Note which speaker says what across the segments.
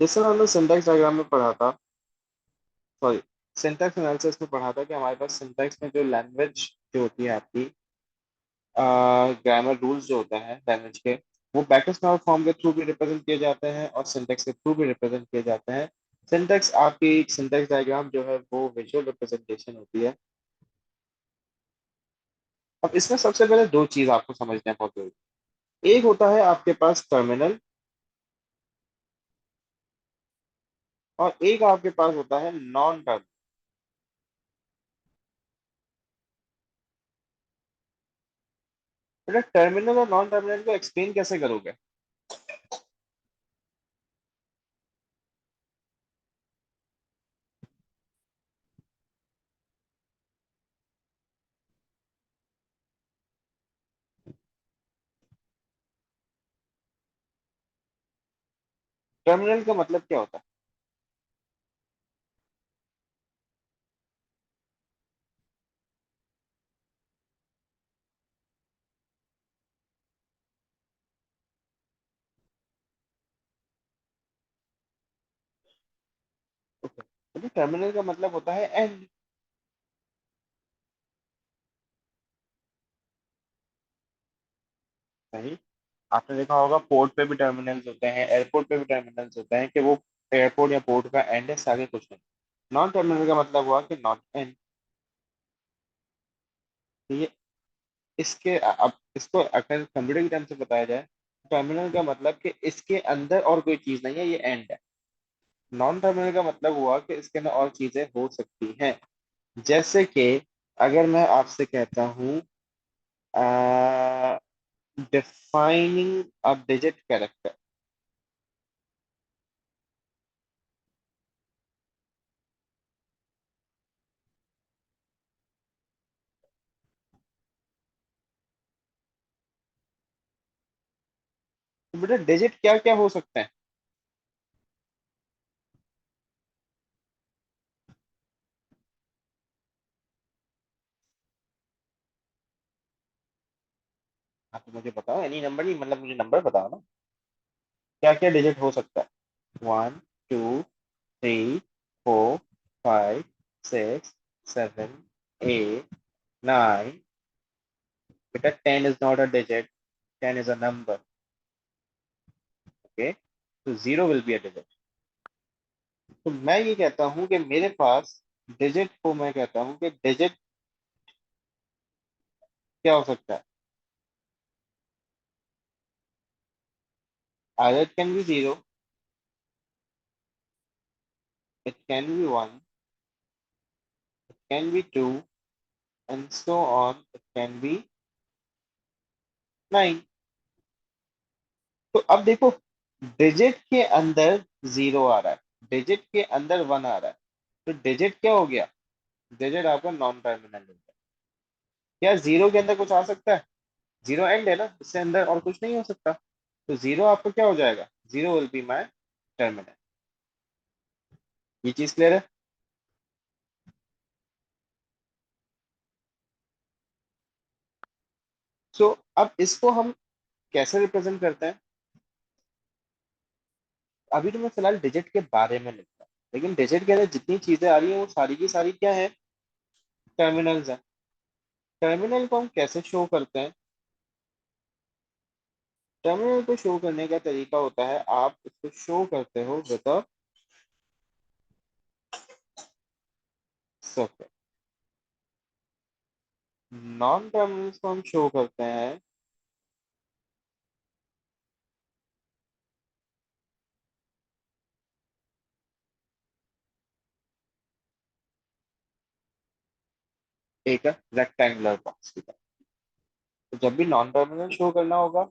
Speaker 1: जैसे हमने syntax diagram में पढ़ा था, सॉरी, सिंटैक्स एनालिसिस में पढ़ा था कि हमारे पास सिंटैक्स में जो लैंग्वेज जो होती है आपकी, ग्रामर रूल्स जो होता है लैंग्वेज के, वो बैकस्मैश फॉर्म के थ्रू भी रिप्रेजेंट किए जाते हैं और सिंटैक्स के थ्रू भी रिप्रेजेंट किए जाते हैं। सिंटैक्स आपकी सिंटैक्स डायग्राम जो है वो विजुअल रिप्रेजेंटेशन होती है। अब इसमें सबसे पहले दो चीज आपको समझना बहुत जरूरी है। एक होता है आपके पास टर्मिनल, और एक आपके पास होता है नॉन टर्मिनल। बेटा, टर्मिनल और नॉन टर्मिनल को एक्सप्लेन कैसे करोगे? टर्मिनल का मतलब क्या होता है? तो टर्मिनल का मतलब होता है एंड। सही। आपने देखा होगा पोर्ट पे भी टर्मिनल्स होते हैं, एयरपोर्ट पे भी टर्मिनल्स होते हैं कि वो एयरपोर्ट या पोर्ट का एंड है, से आगे कुछ नहीं। नॉन टर्मिनल का मतलब हुआ कि नॉट एंड। ये इसके अब इसको अगर कंप्यूटर की टर्म से बताया जाए, टर्मिनल का मतलब कि इसके अंदर और कोई चीज नहीं है, ये एंड है। नॉन टर्मिनल का मतलब हुआ कि इसके अंदर और चीजें हो सकती हैं। जैसे कि अगर मैं आपसे कहता हूँ डिफाइनिंग अ डिजिट कैरेक्टर। तो बेटा डिजिट क्या क्या हो सकते हैं? हाँ, तो मुझे बताओ, एनी नंबर नहीं, मतलब मुझे नंबर बताओ ना। क्या क्या डिजिट हो सकता है? 1, 2, 3, 4, 5, 6, 7, 8, 9। बेटा 10 is not a digit, 10 is a number. Okay, तो zero will be a digit. तो मैं ये कहता हूँ कि मेरे पास डिजिट को, मैं कहता हूँ कि डिजिट क्या हो सकता है? either it can be 0, it can be 1, it can be 2, and so on, it can be 9। तो अब देखो, डिजिट के अंदर जीरो आ रहा है, डिजिट के अंदर वन आ रहा है, तो डिजिट क्या हो गया? डिजिट आपका नॉन टर्मिनल हो गया। क्या जीरो के अंदर कुछ आ सकता है? जीरो एंड है ना, इससे अंदर और कुछ नहीं हो सकता। तो जीरो आपको क्या हो जाएगा? Zero will be my terminal. ये चीज क्लियर है? सो अब इसको हम कैसे रिप्रेजेंट करते हैं? अभी तो मैं फिलहाल डिजिट के बारे में लिख रहा हूँ, लेकिन डिजिट के अंदर जितनी चीजें आ रही हैं वो सारी की सारी क्या है? टर्मिनल्स हैं। टर्मिनल को हम कैसे शो करते हैं? टर्मिनल को शो करने का तरीका होता है, आप इसको शो करते हो with a circle. Non terminals को हम शो करते हैं, एक रेक्टेंगुलर बॉक्स की तरह। तो जब भी नॉन टर्मिनल शो करना होगा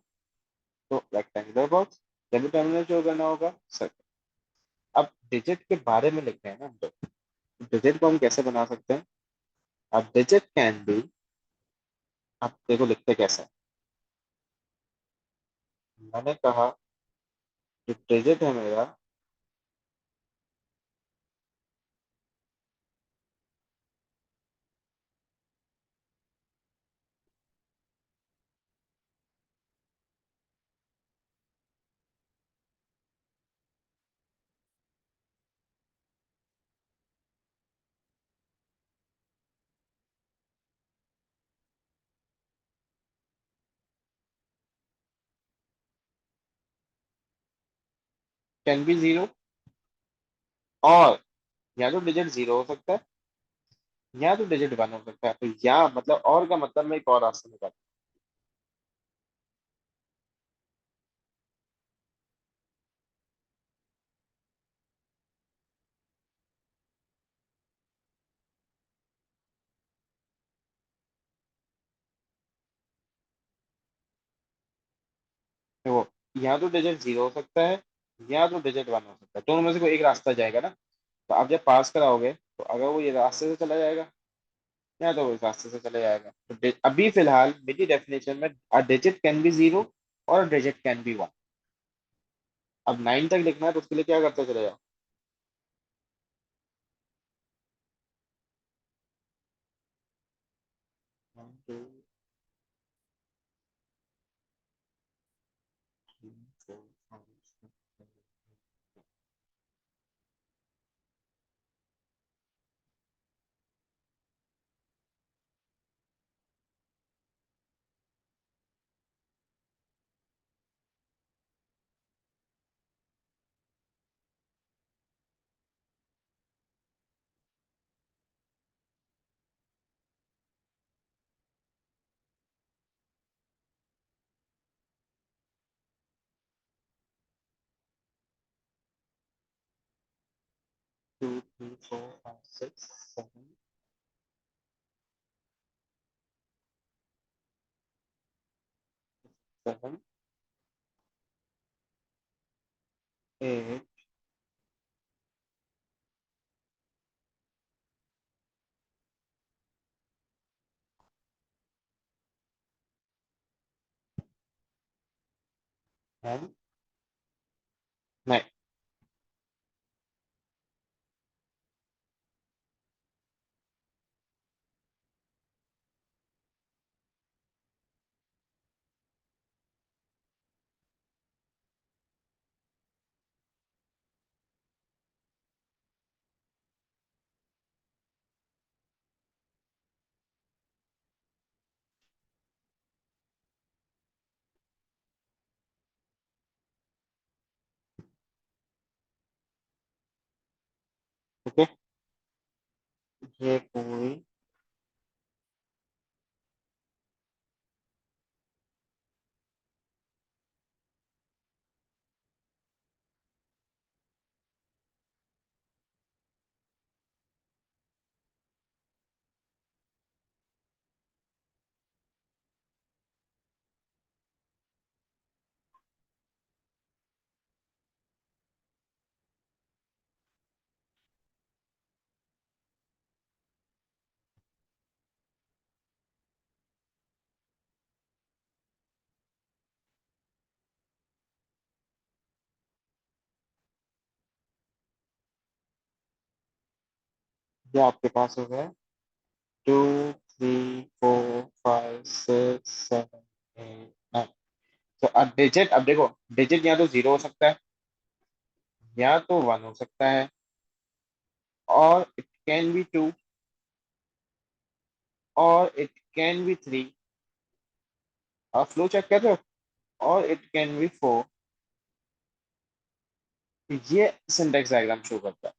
Speaker 1: तो रेक्टेंगुलर बॉक्स, जब भी टर्मिनल शो करना होगा सर्कल। अब डिजिट के बारे में लिखते हैं ना हम लोग, डिजिट को हम कैसे बना सकते हैं? अब डिजिट कैन बी, अब देखो लिखते कैसे हैं। मैंने कहा जो डिजिट है मेरा, कैन बी जीरो, और या तो डिजिट जीरो हो सकता है या तो डिजिट वन हो सकता है। तो या मतलब और का मतलब मैं एक और रास्ता निकाल। देखो, या तो डिजिट जीरो हो सकता है या तो डिजिट वन हो सकता है, दोनों में से कोई एक रास्ता जाएगा ना। तो आप जब पास कराओगे तो अगर वो ये रास्ते से चला जाएगा या तो वो इस रास्ते से चला जाएगा। तो अभी फिलहाल मेरी डेफिनेशन में a digit can be zero और डिजिट कैन बी वन। अब नाइन तक लिखना है तो उसके लिए क्या करते चले जाओ। 1 2 3 4 5 6 2 3 4 5 6 7 7 8 10 9। ओके, ये पूरी ये आपके पास हो गया 2 3 4 5 6 7 8 9। तो अब डिजिट, अब देखो, डिजिट या तो जीरो हो सकता है या तो वन हो सकता है, और इट कैन बी टू, और इट कैन बी थ्री। आप फ्लो चेक कर रहे हो, और इट कैन बी फोर। ये सिंटेक्स डायग्राम शो करता है।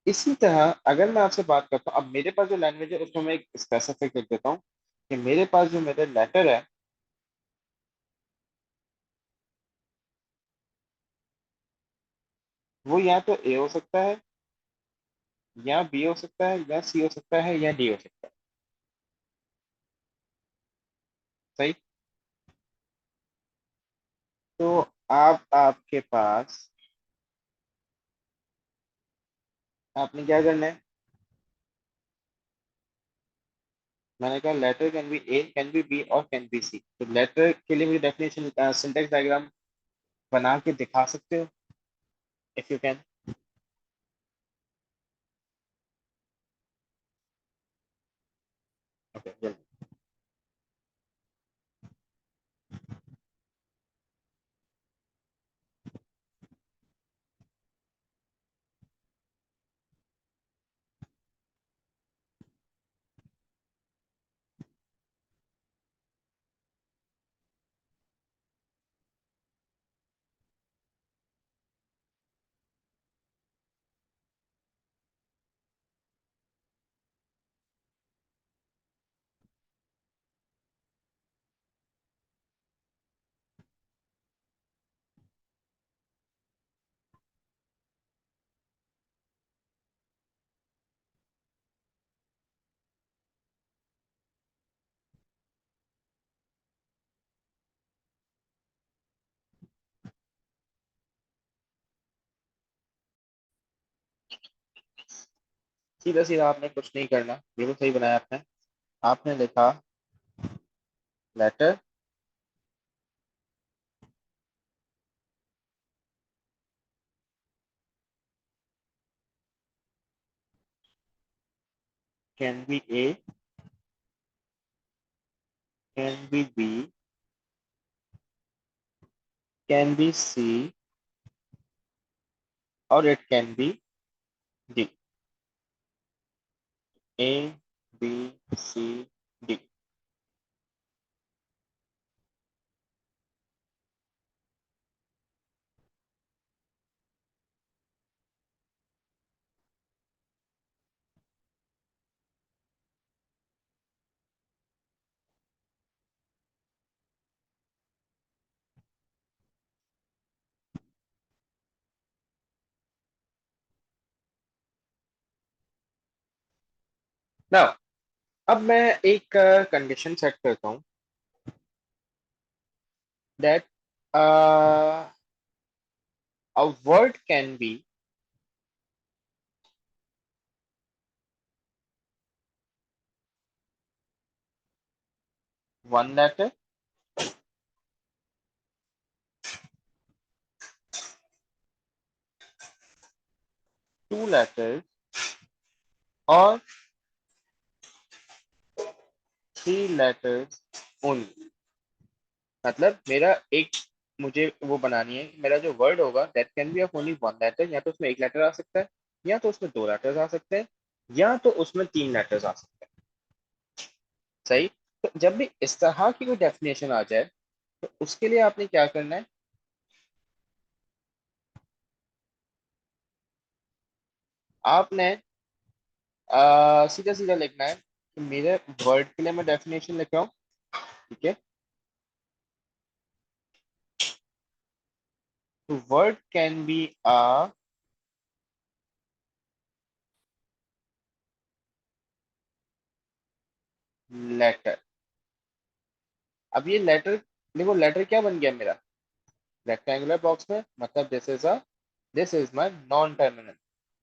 Speaker 1: इसी तरह अगर मैं आपसे बात करता हूँ, अब मेरे पास जो लैंग्वेज है उसमें मैं एक स्पेसिफिक लिख देता हूँ कि मेरे पास जो मेरे लेटर है वो या तो ए हो सकता है या बी हो सकता है या सी हो सकता है या डी हो सकता है। सही। तो आप आपके पास, आपने क्या करना है, मैंने कहा letter can be A, can be B और कैन बी सी। तो लेटर के लिए मुझे डेफिनेशन सिंटेक्स डायग्राम बना के दिखा सकते हो, इफ यू कैन। ओके। सीधा सीधा आपने कुछ नहीं करना, बिल्कुल सही बनाया आपने। आपने लिखा letter can be A, can be B, can be C, और it can be D. A B C D. ना, अब मैं एक कंडीशन सेट करता हूँ that a word can be one letter, two letters, or three letters only। मतलब मेरा एक, मुझे वो बनानी है कि मेरा जो वर्ड होगा that can be of only one letter, या तो उसमें एक लेटर आ सकता है, या तो उसमें दो लेटर्स आ सकते हैं, या तो उसमें तीन लेटर्स आ सकते हैं। सही। तो जब भी इस तरह की कोई डेफिनेशन आ जाए, तो उसके लिए आपने क्या करना है, आपने सीधा सीधा लिखना है कि मेरे वर्ड के लिए मैं डेफिनेशन लिख रहा हूँ। ठीक है। तो word can be a letter. अब ये लेटर, देखो लेटर क्या बन गया मेरा, रेक्टेंगुलर बॉक्स में, मतलब this is my non terminal.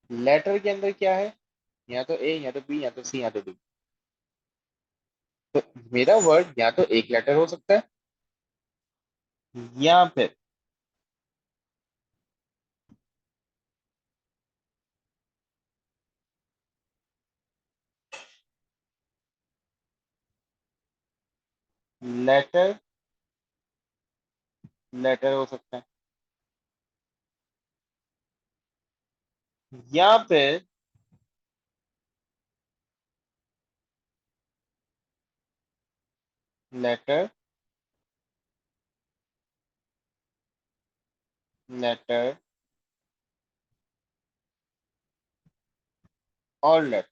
Speaker 1: Letter के अंदर क्या है, या तो ए, या तो बी, या तो सी, या तो डी। तो मेरा वर्ड या तो एक लेटर हो सकता है, या फिर लेटर लेटर हो सकता है, या फिर लेटर लेटर और लेटर।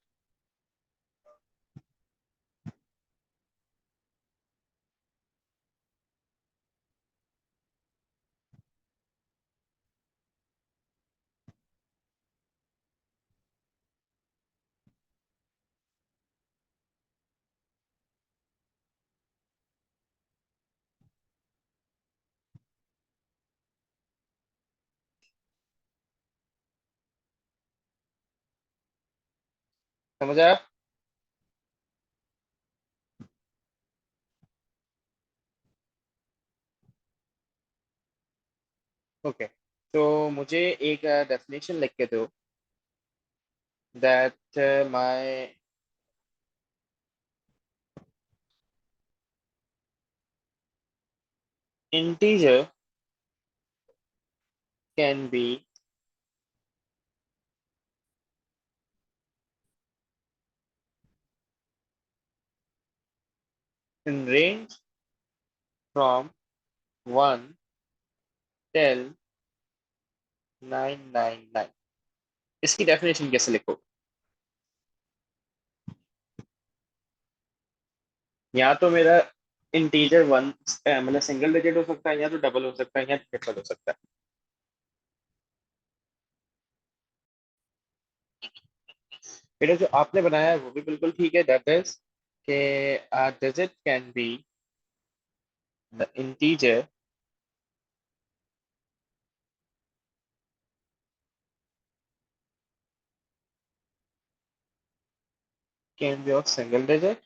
Speaker 1: समझ आया? ओके। तो मुझे एक डेफिनेशन लिख के दो that my integer can be in range from 1 till 999। इसकी डेफिनेशन कैसे लिखो? या तो मेरा इंटीजर वन, मतलब सिंगल डिजिट हो सकता है, या तो डबल हो सकता है, या ट्रिपल हो सकता है। बेटा जो आपने बनाया है वो भी बिल्कुल ठीक है, दैट इज के digit can be the integer can be of single digit,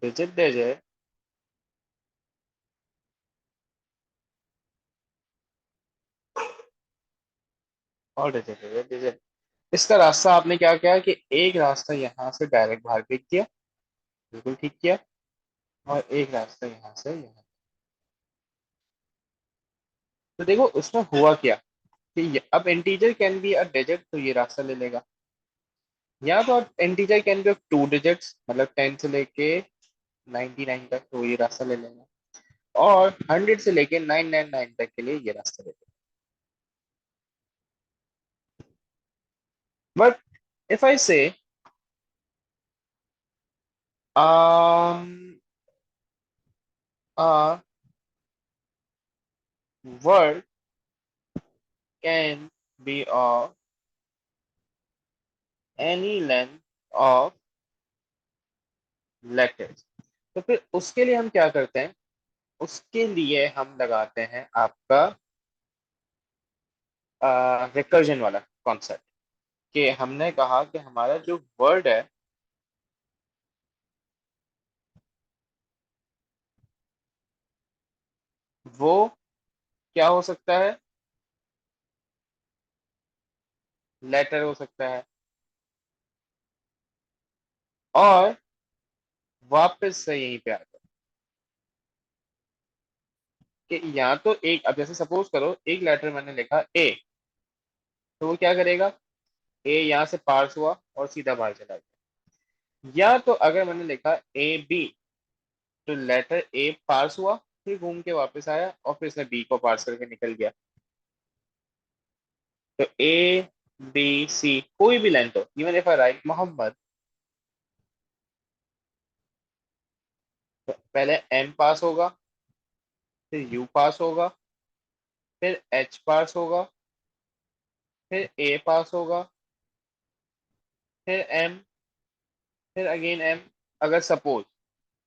Speaker 1: digit digit और डिजिट डिजिट डिजिट। इसका रास्ता आपने क्या किया कि एक रास्ता यहाँ से डायरेक्ट बाहर क्लिक किया, बिल्कुल ठीक किया, और एक रास्ता यहाँ से यहाँ। तो देखो उसमें हुआ क्या कि अब integer can be a digit, तो ये रास्ता ले लेगा। या तो integer can be of two digits, मतलब 10 से लेके 99 तक, तो ये रास्ता ले लेगा। और 100 से लेके 999 तक के लिए ये रास्ता ले लेगा। बट इफ आई से um a word can be of any length of letters, तो फिर उसके लिए हम क्या करते हैं, उसके लिए हम लगाते हैं आपका रिकर्जन वाला कॉन्सेप्ट, कि हमने कहा कि हमारा जो वर्ड है वो क्या हो सकता है, लेटर हो सकता है, और वापस से यहीं पे आता है कि या तो एक, अब जैसे सपोज करो एक लेटर मैंने लिखा ए, तो वो क्या करेगा, ए यहाँ से पार्स हुआ और सीधा बाहर चला गया। या तो अगर मैंने लिखा ए बी, तो लेटर ए पार्स हुआ, फिर घूम के वापस आया और फिर इसने बी को पार्स करके निकल गया। तो ए बी सी कोई भी लेंथ हो, even if I write Mohammad, तो पहले एम पास होगा, फिर यू पास होगा, फिर एच पास होगा, फिर ए पास होगा, फिर एम, फिर अगेन एम। अगर सपोज,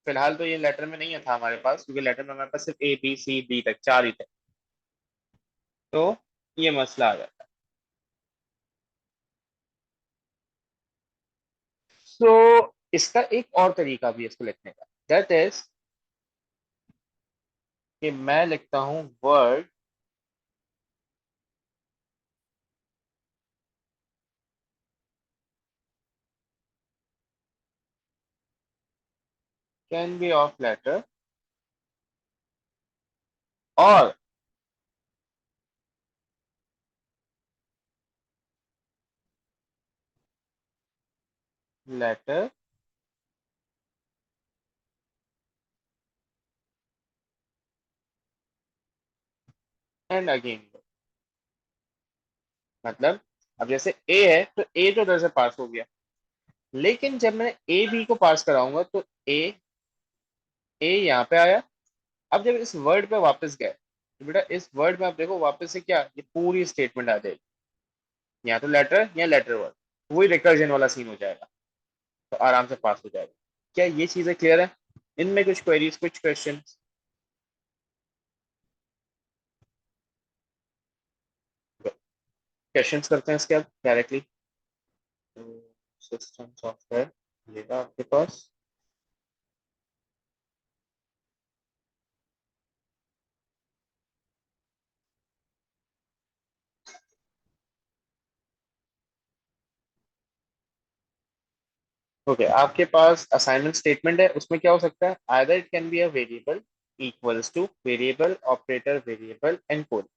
Speaker 1: फिलहाल तो ये लेटर में नहीं था हमारे पास, क्योंकि लेटर में हमारे पास सिर्फ ए बी सी डी तक, चार ही थे, तो ये मसला आ जाता है। सो इसका एक और तरीका भी है इसको लिखने का, दैट इज कि मैं लिखता हूं word can be of letter, और लेटर एंड अगेन। मतलब अब जैसे ए है, तो ए तो उधर से पास हो गया, लेकिन जब मैं ए बी को पास कराऊंगा तो ए ए यहाँ पे आया। अब जब इस वर्ड पे वापस गए, तो बेटा इस वर्ड में आप देखो वापस से क्या, ये पूरी स्टेटमेंट आ जाएगी, या तो लेटर या लेटर वर्ड, वही रिकर्जन वाला सीन हो जाएगा, तो आराम से पास हो जाएगा। क्या ये चीजें क्लियर है? इनमें कुछ क्वेरीज, कुछ क्वेश्चन? क्वेश्चंस करते हैं इसके अब डायरेक्टली। सिस्टम सॉफ्टवेयर ये रहा आपके पास। ओके, आपके पास असाइनमेंट स्टेटमेंट है, उसमें क्या हो सकता है, either it can be a variable equals two variable operator variable encode.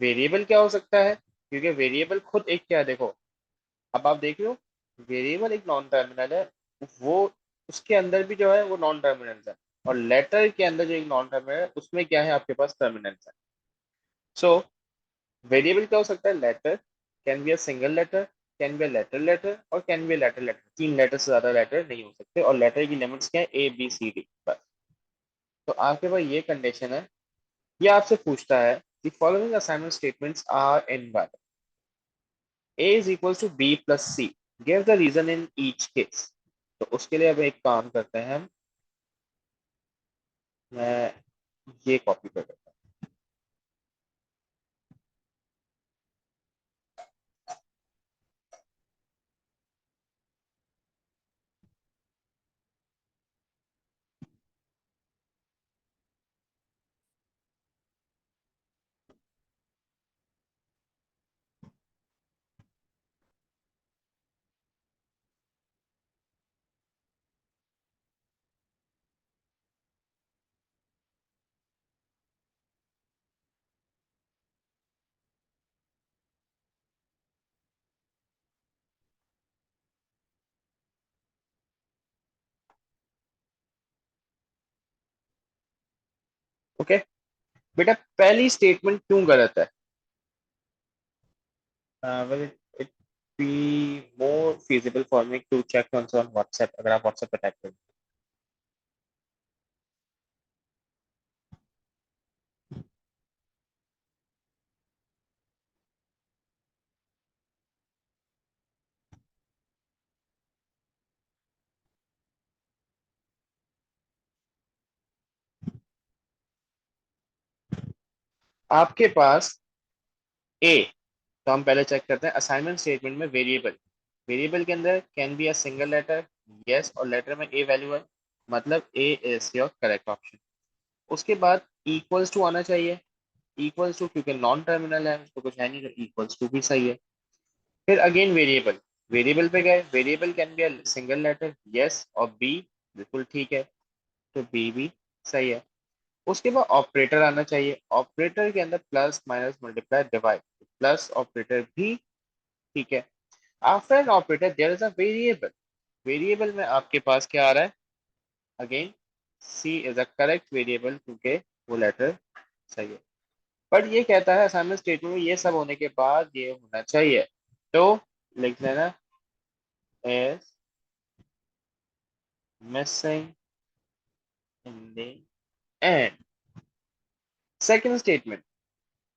Speaker 1: Variable क्या हो सकता है, क्योंकि वेरिएबल खुद एक क्या है, देखो अब आप देख लो, वेरिएबल एक नॉन टर्मिनल है, वो उसके अंदर भी जो है वो नॉन टर्मिनल है, और लेटर के अंदर जो एक नॉन टर्मिनल है उसमें क्या है, आपके पास टर्मिनल है। सो वेरिएबल क्या हो सकता है, letter, can be a single letter, can be a letter letter, और can be a letter letter. तीन लेटर से ज्यादा लेटर नहीं हो सकते, और लेटर की लिमिट्स क्या है, ए बी सी डी बस। तो आपके पास ये कंडीशन है। ये आपसे पूछता है the following assignment statements are invalid. A is equals to B plus C. Give the reason in each case. तो उसके लिए अब एक काम करते हैं हम, मैं ये कॉपी कर देता हूँ। ओके बेटा, पहली स्टेटमेंट क्यों गलत है? Will it be more feasible for me to check on WhatsApp, अगर आप WhatsApp पे टाइप करें। आपके पास ए, तो हम पहले चेक करते हैं असाइनमेंट स्टेटमेंट में वेरिएबल। वेरिएबल के अंदर can be a single letter, yes, और लेटर में ए वैल्यू है, मतलब A is your correct option. उसके बाद इक्वल्स टू आना चाहिए। इक्वल्स टू क्योंकि नॉन टर्मिनल है तो कुछ है नहीं, तो इक्वल्स टू भी सही है। फिर अगेन वेरिएबल, वेरिएबल पे गए, variable can be a single letter, yes, और बी बिल्कुल ठीक है, तो बी भी सही है। उसके बाद ऑपरेटर आना चाहिए। ऑपरेटर के अंदर plus minus multiply divide, plus operator भी ठीक है। After an operator there is a variable. Variable में आपके पास क्या आ रहा है? Again C is a correct variable क्योंकि वो लेटर सही है। बट ये कहता है असाइनमेंट स्टेटमेंट में ये सब होने के बाद ये होना चाहिए, तो लिख देना is missing in the end. Second statement,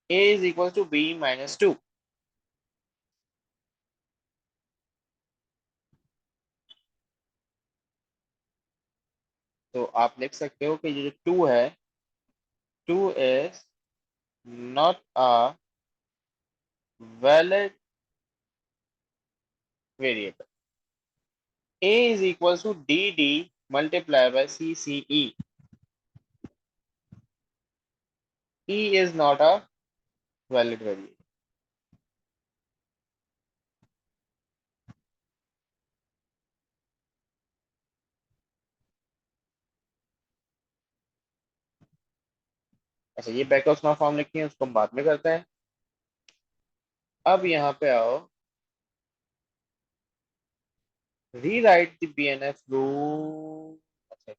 Speaker 1: a is equal to b minus 2। तो आप लिख सकते हो कि ये जो 2 है, 2 is not a valid variable। a is equal to dd multiplied by cce। e is not a valid variable। अच्छा, ये बैक ऑफ फॉर्म लिखनी है, उसको हम बाद में करते हैं। अब यहाँ पे आओ, रीराइट द BNF रूल। अच्छा,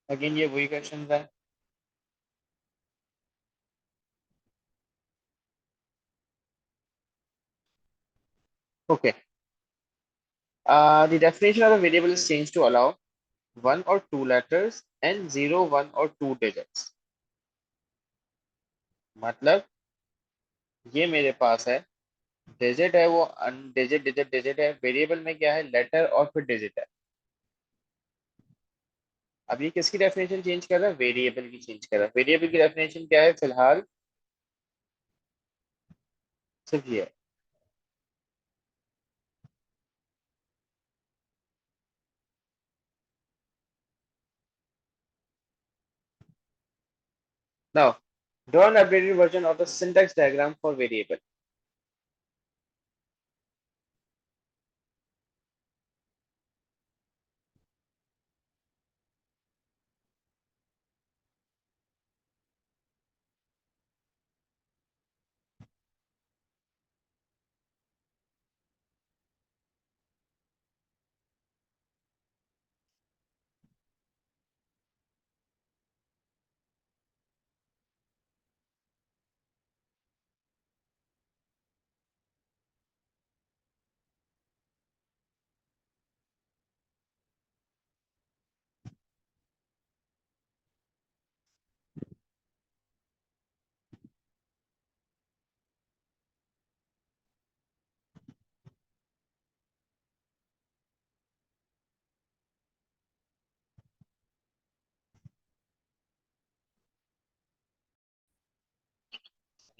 Speaker 1: अगेन ये वही क्वेश्चन है। Okay, the definition of a variable is changed to allow one or two letters and zero, one or two digits। मतलब ये मेरे पास है, डिजिट है वो डिजिट डिजिट डिजिट है, वेरिएबल में क्या है, लेटर और फिर डिजिट है। अब ये किसकी डेफिनेशन चेंज कर रहा है? वेरिएबल की चेंज कर रहा है। वेरिएबल की डेफिनेशन क्या है फिलहाल? सिर्फ ये है। Now draw an updated version of the syntax diagram for variable।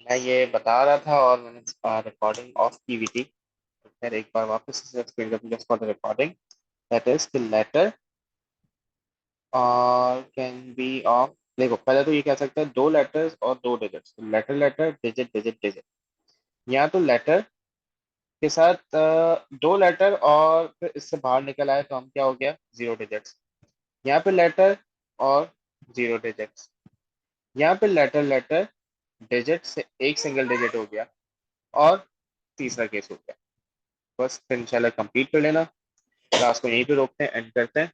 Speaker 1: मैं ये बता रहा था और मैंने रिकॉर्डिंग ऑफ की हुई थी, तो फिर एक बार वापस से एक्सप्लेन कर दूं just for the recording. That is the letter और कैन बी ऑफ, देखो पहले तो ये कह सकते हैं दो लेटर्स और दो digits, letter letter digit digit digit. यहाँ तो लेटर के साथ दो लेटर और फिर इससे बाहर निकल आए तो हम क्या हो गया, जीरो डिजिट्स। यहाँ पे लेटर और जीरो डिजिट्स। यहाँ पे लेटर लेटर डिजिट से एक सिंगल डिजिट हो गया, और तीसरा केस हो गया। बस फिर इंशाल्लाह कंप्लीट कर लेना। क्लास को यहीं पे रोकते हैं, एंड करते हैं।